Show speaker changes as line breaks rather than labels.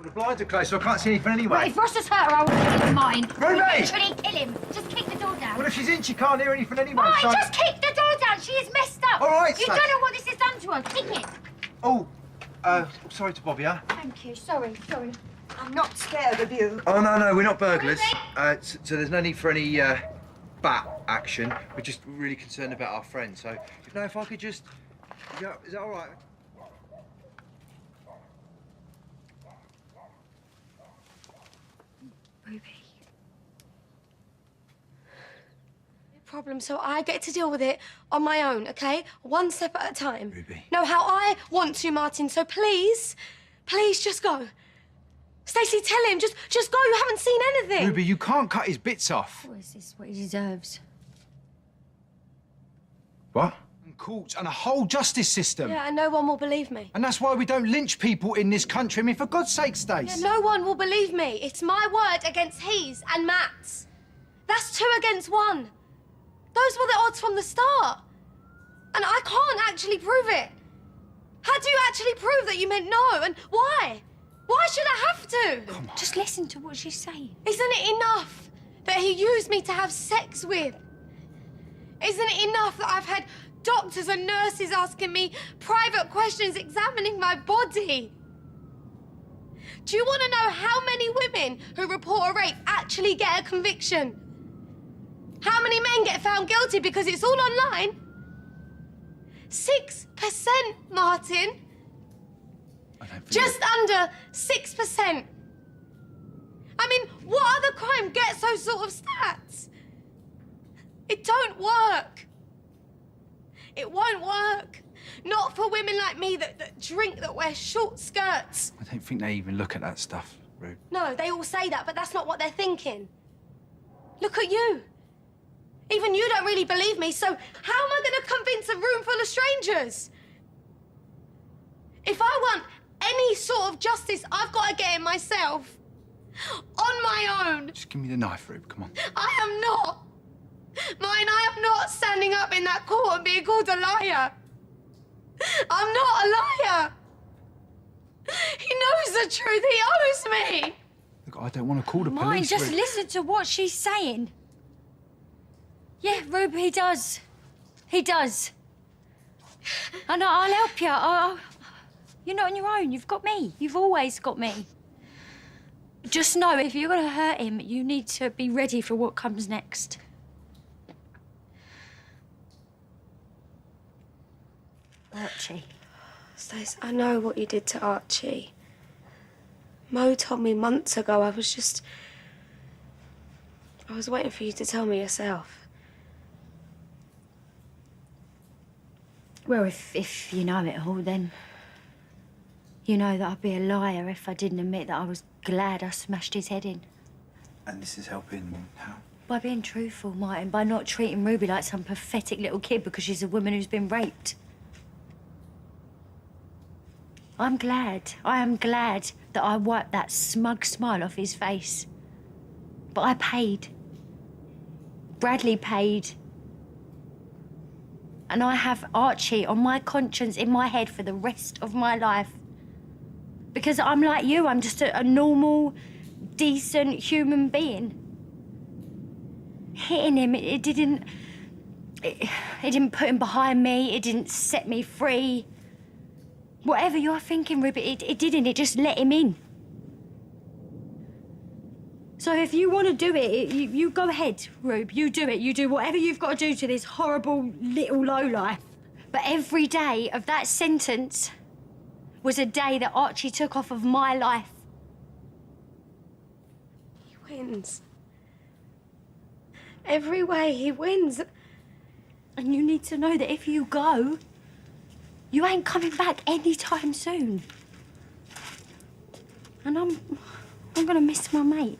The blinds are closed, so I can't see anything anyway.
Right, if Ross has hurt her, I will keep in mind.
Ruby!
Literally kill him. Just kick the door down.
Well, if she's in, she can't hear anything anyway.
Right,
so...
just kick the door down. She is messed up.
All right,
You
Stace.
don't know what this has done to her. Kick it.
Oh, sorry to bother you.
Thank you. Sorry.
I'm not scared of you.
Oh, no, we're not burglars.
Ruby!
So there's no need for any bat action. We're just really concerned about our friend. So, if I could just... Yeah, is that all right?
Ruby.
Problem, so I get to deal with it on my own, okay? One step at a time.
Ruby.
No, how I want to, Martin. So please just go. Stacey, tell him, just go. You haven't seen anything.
Ruby, you can't cut his bits off.
What is this? What he deserves?
What?
And courts and a whole justice system.
Yeah, and no one will believe me.
And that's why we don't lynch people in this country. I mean, for God's sake, Stace.
Yeah, no one will believe me. It's my word against his and Matt's. That's 2 against 1. Those were the odds from the start. And I can't actually prove it. How do you actually prove that you meant no? And why? Why should I have to?
Come on.
Just listen to what she's saying.
Isn't it enough that he used me to have sex with? Isn't it enough that I've had doctors and nurses asking me private questions, examining my body? Do you want to know how many women who report a rape actually get a conviction? How many men get found guilty because it's all online? 6%, Martin. Just under 6%. I mean, what other crime gets those sort of stats? It don't work. It won't work. Not for women like me that drink, that wear short skirts.
I don't think they even look at that stuff, Rube.
No, they all say that, but that's not what they're thinking. Look at you. Even you don't really believe me, so how am I going to convince a room full of strangers? If I want any sort of justice, I've got to get it myself. On my own.
Just give me the knife, Rube, come on.
I am not. Mine, I am not standing up in that court and being called a liar. I'm not a liar. He knows the truth. He owes me.
Look, I don't want to call the
Mine,
police,
just
Rube.
listen to what she's saying. Yeah, Rube, he does. He does. And I'll help you. You're not on your own. You've got me. You've always got me. Just know, if you're going to hurt him, you need to be ready for what comes next. Archie.
Stace, I know what you did to Archie. Mo told me months ago. I was waiting for you to tell me yourself.
Well, if you know it all, then you know that I'd be a liar if I didn't admit that I was glad I smashed his head in.
And this is helping how?
By being truthful, Martin, by not treating Ruby like some pathetic little kid because she's a woman who's been raped. I am glad that I wiped that smug smile off his face. But I paid. Bradley paid. And I have Archie on my conscience in my head for the rest of my life. Because I'm like you, I'm just a normal, decent human being. Hitting him, it didn't put him behind me, it didn't set me free. Whatever you're thinking, Ruby, it didn't, it just let him in. So if you want to do it, you go ahead, Rube. You do it. You do whatever you've got to do to this horrible little lowlife. But every day of that sentence was a day that Archie took off of my life.
He wins. Every way he wins.
And you need to know that if you go, you ain't coming back anytime soon. And I'm gonna miss my mate.